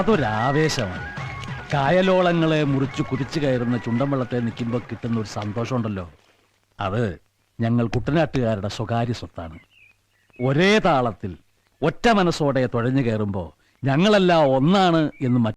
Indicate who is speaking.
Speaker 1: അതൊരാവേശമാണ്. കായലോളങ്ങളെ മുറിച്ചു കുതിച്ചു കയറുന്ന ചുണ്ടൻ വെള്ളത്തെ നിൽക്കുമ്പോൾ കിട്ടുന്ന ഒരു സന്തോഷമുണ്ടല്ലോ, അത് ഞങ്ങൾ കുട്ടനാട്ടുകാരുടെ സ്വകാര്യ സ്വത്താണ്. ഒരേ താളത്തിൽ ഒറ്റ മനസ്സോടെ തുഴഞ്ഞു കയറുമ്പോൾ ഞങ്ങളെല്ലാം ഒന്നാണ് എന്ന്